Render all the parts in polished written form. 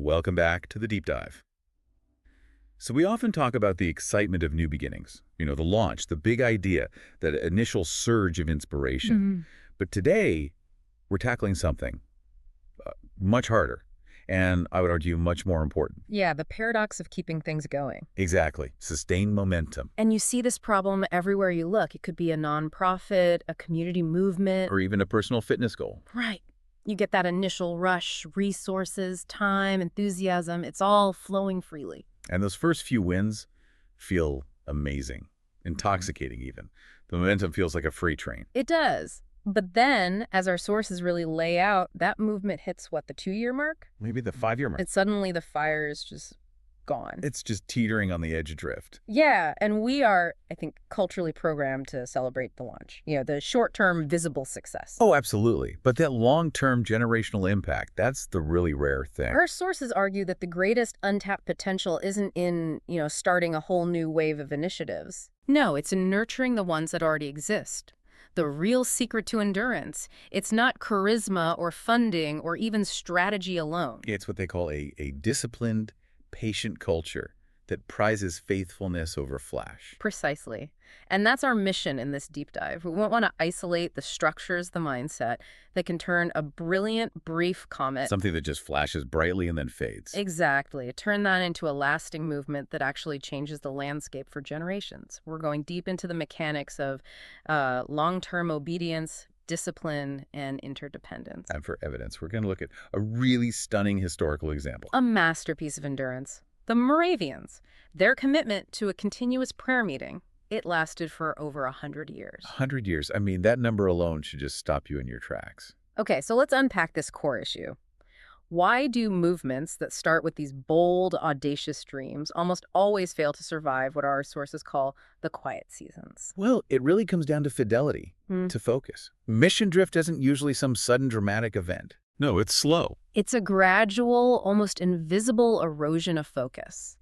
Welcome back to the deep dive. So we often talk about the excitement of new beginnings, the launch, the big idea, that initial surge of inspiration. But today, we're tackling something much harder, and I would argue much more important. Yeah, the paradox of keeping things going. Exactly. Sustained momentum. And you see this problem everywhere you look. It could be a nonprofit, a community movement. Or even a personal fitness goal. Right. You get that initial rush, resources, time, enthusiasm. It's all flowing freely. And those first few wins feel amazing, intoxicating even. The momentum feels like a freight train. It does. But then, as our sources really lay out, that movement hits, what, the 2-year mark? Maybe the 5-year mark. And suddenly the fire is just gone. It's just teetering on the edge of drift. Yeah, and we are, I think, culturally programmed to celebrate the launch. The short-term visible success. Oh, absolutely. But that long-term generational impact, that's the really rare thing. Our sources argue that the greatest untapped potential isn't in, starting a whole new wave of initiatives. No, it's in nurturing the ones that already exist. The real secret to endurance, it's not charisma or funding or even strategy alone. It's what they call a disciplined, patient culture that prizes faithfulness over flash. Precisely. And that's our mission in this deep dive. We won't want to isolate the structures, the mindset, that can turn a brilliant, brief comet. Something that just flashes brightly and then fades. Exactly. Turn that into a lasting movement that actually changes the landscape for generations. We're going deep into the mechanics of long-term obedience, discipline, and interdependence. And for evidence, we're going to look at a really stunning historical example. A masterpiece of endurance. The Moravians. Their commitment to a continuous prayer meeting. It lasted for over 100 years. 100 years. I mean, that number alone should just stop you in your tracks. Okay, so let's unpack this core issue. Why do movements that start with these bold, audacious dreams almost always fail to survive what our sources call the quiet seasons? Well, it really comes down to fidelity, to focus. Mission drift isn't usually some sudden dramatic event. No, it's slow. It's a gradual, almost invisible erosion of focus.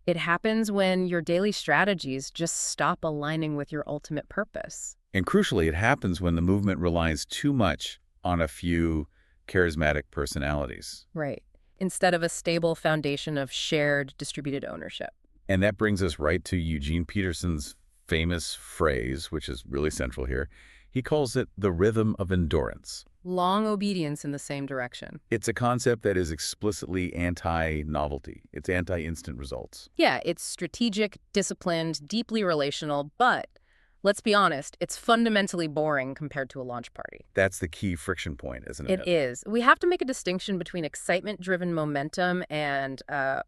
It happens when your daily strategies just stop aligning with your ultimate purpose. And crucially, it happens when the movement relies too much on a few charismatic personalities. Right. Instead of a stable foundation of shared, distributed ownership. And that brings us right to Eugene Peterson's famous phrase, which is really central here. He calls it the rhythm of endurance. Long obedience in the same direction. It's a concept that is explicitly anti-novelty. It's anti-instant results. Yeah, it's strategic, disciplined, deeply relational, but let's be honest, it's fundamentally boring compared to a launch party. That's the key friction point, isn't it? It is. We have to make a distinction between excitement-driven momentum and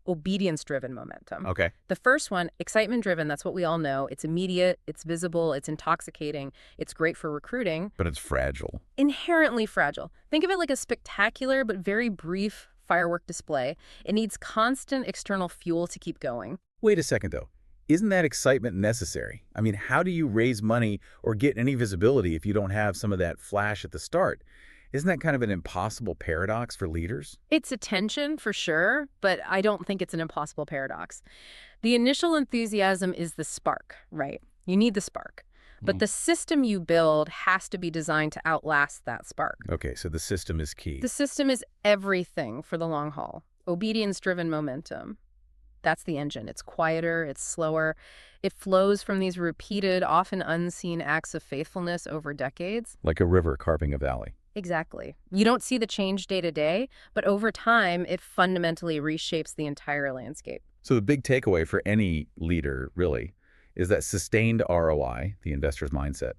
obedience-driven momentum. Okay. The first one, excitement-driven, that's what we all know. It's immediate, it's visible, it's intoxicating, it's great for recruiting. But it's fragile. Inherently fragile. Think of it like a spectacular but very brief firework display. It needs constant external fuel to keep going. Wait a second, though. Isn't that excitement necessary? I mean, how do you raise money or get any visibility if you don't have some of that flash at the start? Isn't that kind of an impossible paradox for leaders? It's a tension for sure, but I don't think it's an impossible paradox. The initial enthusiasm is the spark, right? You need the spark. But the system you build has to be designed to outlast that spark. Okay, so the system is key. The system is everything for the long haul. Obedience-driven momentum. That's the engine. It's quieter, it's slower. It flows from these repeated, often unseen acts of faithfulness over decades. Like a river carving a valley. Exactly. You don't see the change day to day, but over time, it fundamentally reshapes the entire landscape. So the big takeaway for any leader, really, is that sustained ROI, the investor's mindset,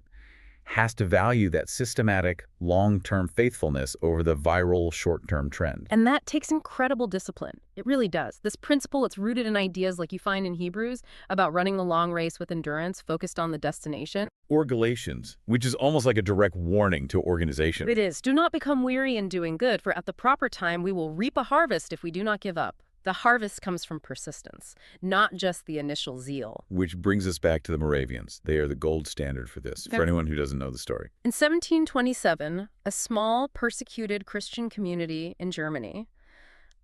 has to value that systematic, long-term faithfulness over the viral short-term trend. And that takes incredible discipline. It really does. This principle, it's rooted in ideas like you find in Hebrews about running the long race with endurance, focused on the destination. Or Galatians, which is almost like a direct warning to organizations. It is. Do not become weary in doing good, for at the proper time we will reap a harvest if we do not give up. The harvest comes from persistence, not just the initial zeal. Which brings us back to the Moravians. They are the gold standard for this, for anyone who doesn't know the story. In 1727, a small, persecuted Christian community in Germany,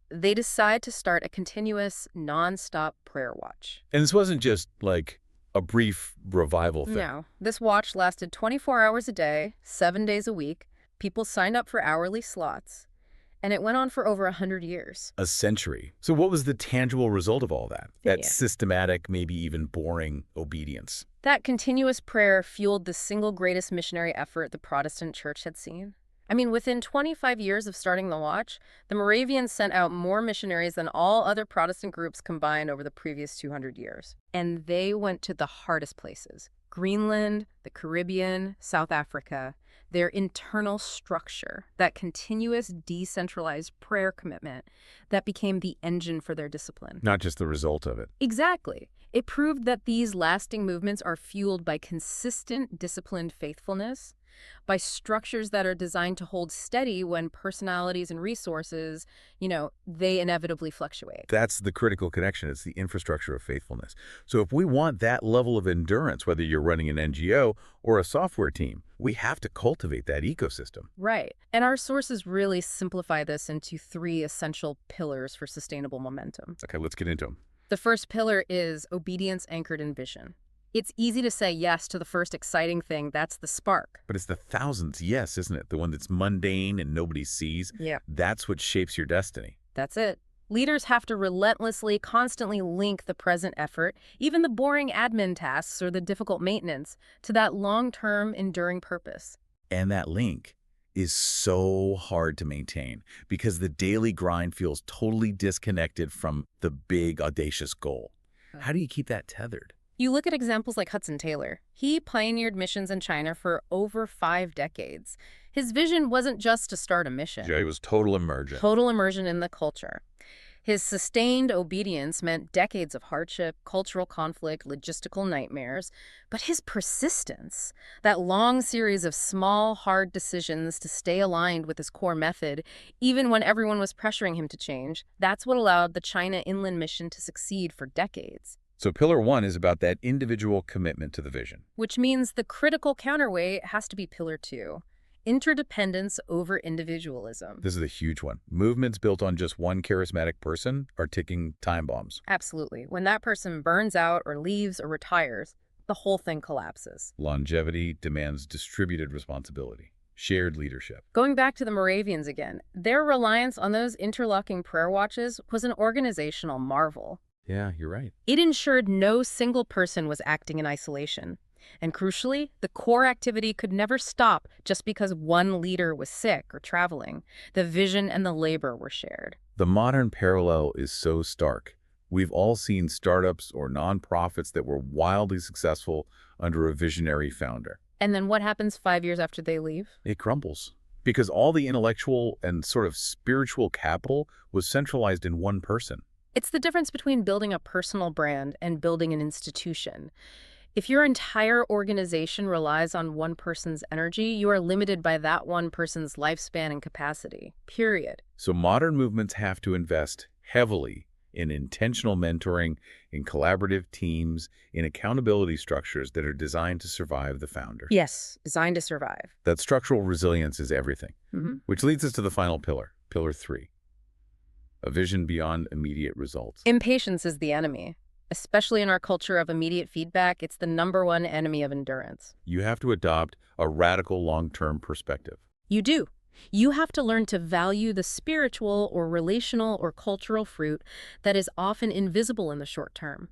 they decide to start a continuous, non-stop prayer watch. And this wasn't just like a brief revival thing. No. This watch lasted 24 hours a day, 7 days a week. People signed up for hourly slots. And it went on for over 100 years. A century. So what was the tangible result of all that? That Yeah. systematic, maybe even boring obedience. That continuous prayer fueled the single greatest missionary effort the Protestant church had seen. I mean, within 25 years of starting the Watch, the Moravians sent out more missionaries than all other Protestant groups combined over the previous 200 years. And they went to the hardest places: Greenland, the Caribbean, South Africa. Their internal structure, that continuous decentralized prayer commitment, that became the engine for their discipline. Not just the result of it. Exactly. It proved that these lasting movements are fueled by consistent, disciplined faithfulness, by structures that are designed to hold steady when personalities and resources, they inevitably fluctuate. That's the critical connection. It's the infrastructure of faithfulness. So if we want that level of endurance, whether you're running an NGO or a software team, we have to cultivate that ecosystem. Right. And our sources really simplify this into 3 essential pillars for sustainable momentum. Okay, let's get into them. The first pillar is obedience anchored in vision. It's easy to say yes to the first exciting thing. That's the spark. But it's the thousands, yes, isn't it? The one that's mundane and nobody sees. Yeah. That's what shapes your destiny. That's it. Leaders have to relentlessly, constantly link the present effort, even the boring admin tasks or the difficult maintenance, to that long-term, enduring purpose. And that link is so hard to maintain because the daily grind feels totally disconnected from the big, audacious goal. How do you keep that tethered? You look at examples like Hudson Taylor. He pioneered missions in China for over 5 decades. His vision wasn't just to start a mission. Yeah, he was total immersion. Total immersion in the culture. His sustained obedience meant decades of hardship, cultural conflict, logistical nightmares. But his persistence, that long series of small, hard decisions to stay aligned with his core method, even when everyone was pressuring him to change, that's what allowed the China Inland Mission to succeed for decades. So pillar 1 is about that individual commitment to the vision. Which means the critical counterweight has to be pillar 2. Interdependence over individualism. This is a huge one. Movements built on just one charismatic person are ticking time bombs. Absolutely. When that person burns out or leaves or retires, the whole thing collapses. Longevity demands distributed responsibility, shared leadership. Going back to the Moravians again, their reliance on those interlocking prayer watches was an organizational marvel. Yeah, you're right. It ensured no single person was acting in isolation. And crucially, the core activity could never stop just because one leader was sick or traveling. The vision and the labor were shared. The modern parallel is so stark. We've all seen startups or nonprofits that were wildly successful under a visionary founder. And then what happens 5 years after they leave? It crumbles because all the intellectual and sort of spiritual capital was centralized in one person. It's the difference between building a personal brand and building an institution. If your entire organization relies on one person's energy, you are limited by that one person's lifespan and capacity, period. So modern movements have to invest heavily in intentional mentoring, in collaborative teams, in accountability structures that are designed to survive the founder. Yes, designed to survive. That structural resilience is everything. Mm-hmm. Which leads us to the final pillar, pillar 3. A vision beyond immediate results. Impatience is the enemy. Especially in our culture of immediate feedback, it's the #1 enemy of endurance. You have to adopt a radical long-term perspective. You do. You have to learn to value the spiritual or relational or cultural fruit that is often invisible in the short term.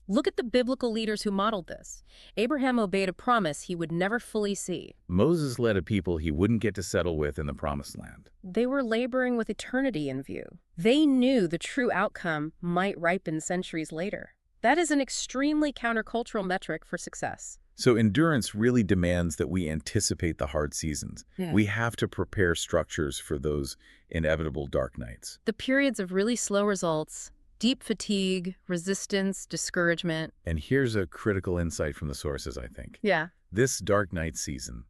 Look at the biblical leaders who modeled this. Abraham obeyed a promise he would never fully see. Moses led a people he wouldn't get to settle with in the Promised Land. They were laboring with eternity in view. They knew the true outcome might ripen centuries later. That is an extremely countercultural metric for success. So endurance really demands that we anticipate the hard seasons. Yeah. We have to prepare structures for those inevitable dark nights. The periods of really slow results, deep fatigue, resistance, discouragement. And here's a critical insight from the sources, I think. Yeah. This dark night season,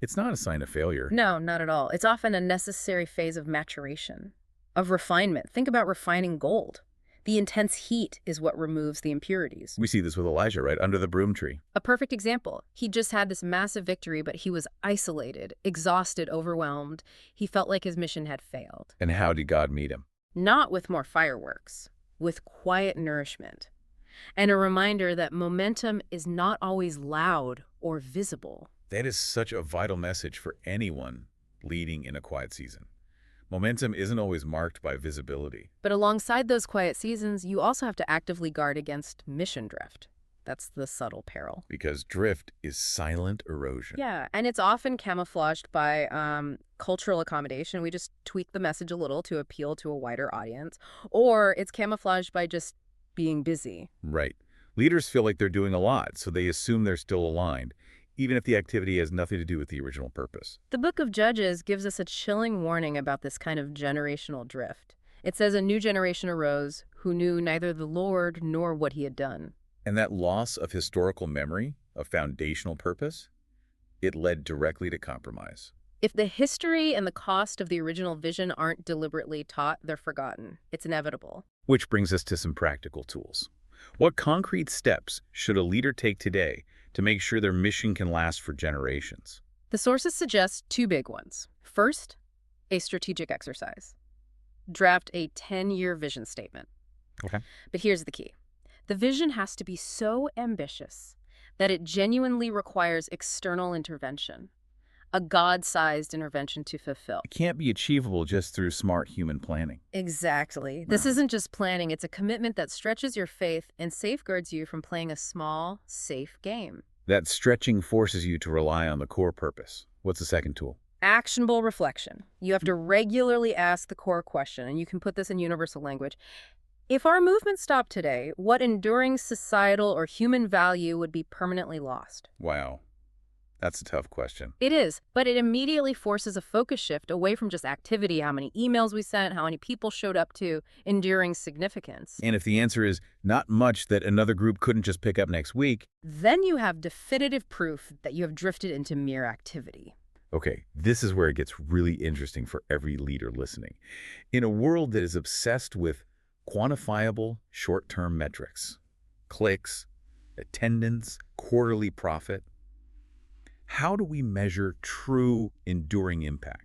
it's not a sign of failure. No, not at all. It's often a necessary phase of maturation, of refinement. Think about refining gold. The intense heat is what removes the impurities. We see this with Elijah, right, under the broom tree. A perfect example. He just had this massive victory, but he was isolated, exhausted, overwhelmed. He felt like his mission had failed. And how did God meet him? Not with more fireworks, with quiet nourishment. And a reminder that momentum is not always loud or visible. That is such a vital message for anyone leading in a quiet season. Momentum isn't always marked by visibility. But alongside those quiet seasons, you also have to actively guard against mission drift. That's the subtle peril. Because drift is silent erosion. Yeah, and it's often camouflaged by cultural accommodation. We just tweak the message a little to appeal to a wider audience. Or it's camouflaged by just being busy. Right. Leaders feel like they're doing a lot, so they assume they're still aligned, even if the activity has nothing to do with the original purpose. The book of Judges gives us a chilling warning about this kind of generational drift. It says a new generation arose who knew neither the Lord nor what he had done. And that loss of historical memory, of foundational purpose, it led directly to compromise. If the history and the cost of the original vision aren't deliberately taught, they're forgotten. It's inevitable. Which brings us to some practical tools. What concrete steps should a leader take today to make sure their mission can last for generations? The sources suggest two big ones. First, a strategic exercise. Draft a 10-year vision statement. Okay. But here's the key. The vision has to be so ambitious that it genuinely requires external intervention, a God-sized intervention to fulfill. It can't be achievable just through smart human planning. Exactly. This isn't just planning. It's a commitment that stretches your faith and safeguards you from playing a small, safe game. That stretching forces you to rely on the core purpose. What's the second tool? Actionable reflection. You have to regularly ask the core question, and you can put this in universal language. If our movement stopped today, what enduring societal or human value would be permanently lost? Wow. That's a tough question. It is, but it immediately forces a focus shift away from just activity, how many emails we sent, how many people showed up, to enduring significance. And if the answer is not much that another group couldn't just pick up next week, then you have definitive proof that you have drifted into mere activity. okay, this is where it gets really interesting for every leader listening. In a world that is obsessed with quantifiable short-term metrics, clicks, attendance, quarterly profit, how do we measure true, enduring impact?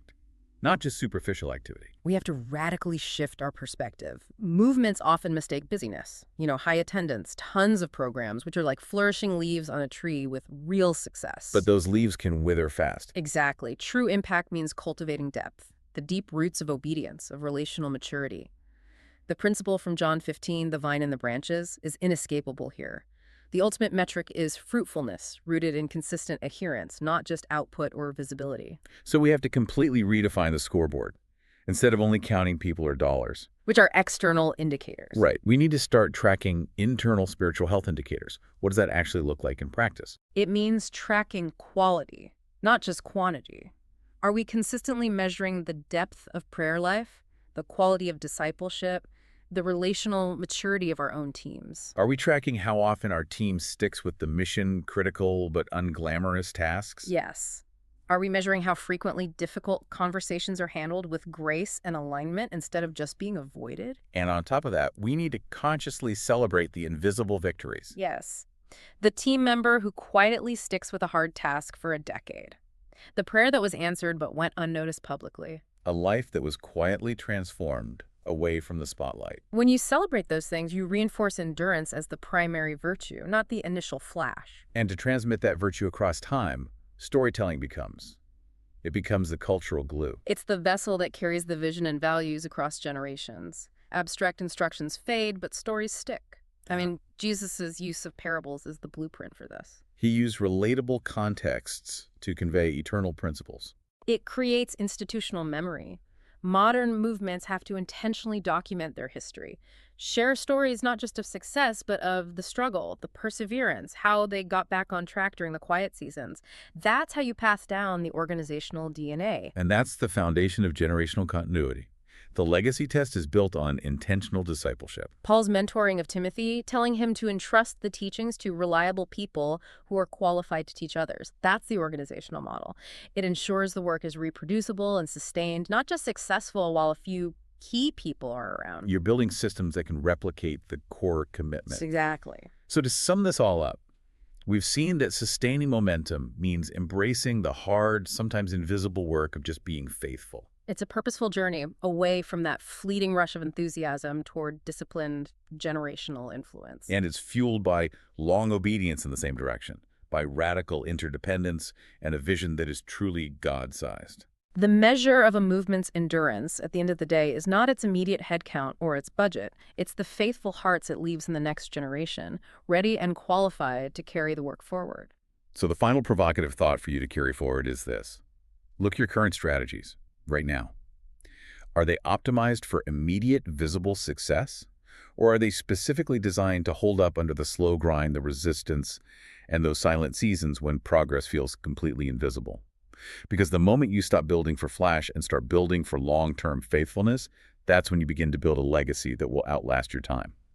Not just superficial activity. We have to radically shift our perspective. Movements often mistake busyness. High attendance, tons of programs, which are like flourishing leaves on a tree with real success. But those leaves can wither fast. Exactly. True impact means cultivating depth, the deep roots of obedience, of relational maturity. The principle from John 15, the vine and the branches, is inescapable here. The ultimate metric is fruitfulness, rooted in consistent adherence, not just output or visibility. So we have to completely redefine the scoreboard, instead of only counting people or dollars. Which are external indicators. Right. We need to start tracking internal spiritual health indicators. What does that actually look like in practice? It means tracking quality, not just quantity. Are we consistently measuring the depth of prayer life, the quality of discipleship, the relational maturity of our own teams? Are we tracking how often our team sticks with the mission-critical but unglamorous tasks? Yes. Are we measuring how frequently difficult conversations are handled with grace and alignment instead of just being avoided? And on top of that, we need to consciously celebrate the invisible victories. Yes. The team member who quietly sticks with a hard task for a decade. The prayer that was answered but went unnoticed publicly. A life that was quietly transformed away from the spotlight. When you celebrate those things, you reinforce endurance as the primary virtue, not the initial flash. And to transmit that virtue across time, storytelling becomes. It becomes the cultural glue. It's the vessel that carries the vision and values across generations. Abstract instructions fade, but stories stick. Jesus' use of parables is the blueprint for this. He used relatable contexts to convey eternal principles. It creates institutional memory. Modern movements have to intentionally document their history. Share stories not just of success, but of the struggle, the perseverance, how they got back on track during the quiet seasons. That's how you pass down the organizational DNA. And that's the foundation of generational continuity. The legacy test is built on intentional discipleship. Paul's mentoring of Timothy, telling him to entrust the teachings to reliable people who are qualified to teach others. That's the organizational model. It ensures the work is reproducible and sustained, not just successful while a few key people are around. You're building systems that can replicate the core commitment. Exactly. So to sum this all up, we've seen that sustaining momentum means embracing the hard, sometimes invisible work of just being faithful. It's a purposeful journey away from that fleeting rush of enthusiasm toward disciplined generational influence. And it's fueled by long obedience in the same direction, by radical interdependence and a vision that is truly God-sized. The measure of a movement's endurance, at the end of the day, is not its immediate headcount or its budget. It's the faithful hearts it leaves in the next generation, ready and qualified to carry the work forward. So the final provocative thought for you to carry forward is this. Look at your current strategies right now. Are they optimized for immediate visible success? Or are they specifically designed to hold up under the slow grind, the resistance, and those silent seasons when progress feels completely invisible? Because the moment you stop building for flash and start building for long-term faithfulness, that's when you begin to build a legacy that will outlast your time.